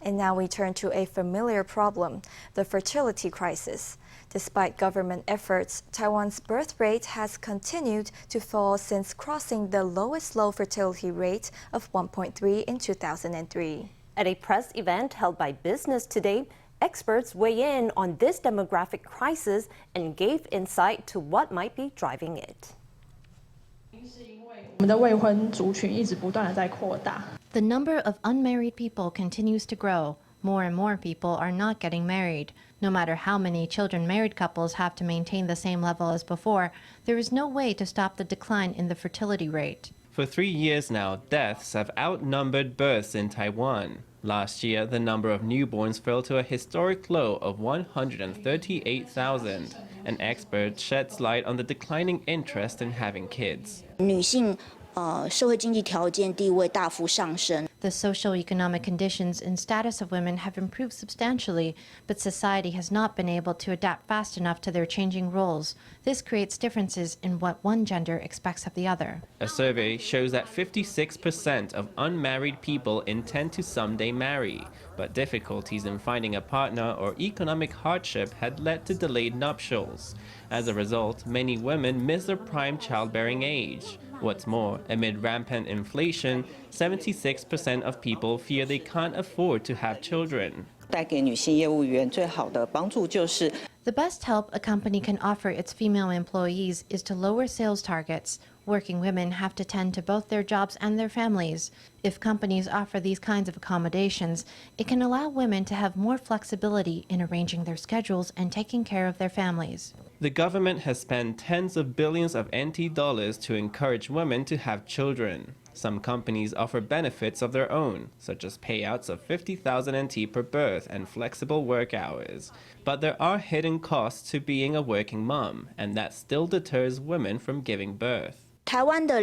And now we turn to a familiar problem, the fertility crisis. Despite government efforts, Taiwan's birth rate has continued to fall since crossing the lowest low fertility rate of 1.3 in 2003. At a press event held by Business Today, experts weigh in on this demographic crisis and gave insight to what might be driving it. The number of unmarried people continues to grow. More and more people are not getting married. No matter how many children married couples have to maintain the same level as before, there is no way to stop the decline in the fertility rate. For 3 years now, deaths have outnumbered births in Taiwan. Last year, the number of newborns fell to a historic low of 138,000. An expert sheds light on the declining interest in having kids. The socioeconomic conditions and status of women have improved substantially, but society has not been able to adapt fast enough to their changing roles. This creates differences in what one gender expects of the other. A survey shows that 56% of unmarried people intend to someday marry, but difficulties in finding a partner or economic hardship had led to delayed nuptials. As a result, many women miss their prime childbearing age. What's more, amid rampant inflation, 76% of people fear they can't afford to have children. The best help a company can offer its female employees is to lower sales targets. Working women have to tend to both their jobs and their families. If companies offer these kinds of accommodations, it can allow women to have more flexibility in arranging their schedules and taking care of their families. The government has spent tens of billions of NT dollars to encourage women to have children. Some companies offer benefits of their own, such as payouts of 50,000 NT per birth and flexible work hours. But there are hidden costs to being a working mom, and that still deters women from giving birth. Although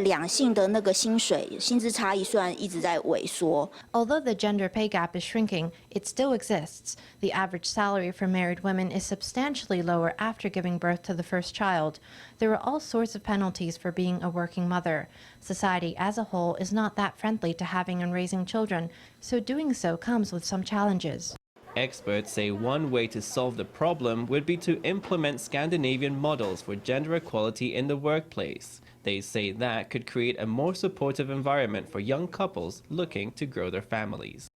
the gender pay gap is shrinking, it still exists. The average salary for married women is substantially lower after giving birth to the first child. There are all sorts of penalties for being a working mother. Society as a whole is not that friendly to having and raising children, so doing so comes with some challenges. Experts say one way to solve the problem would be to implement Scandinavian models for gender equality in the workplace. They say that could create a more supportive environment for young couples looking to grow their families.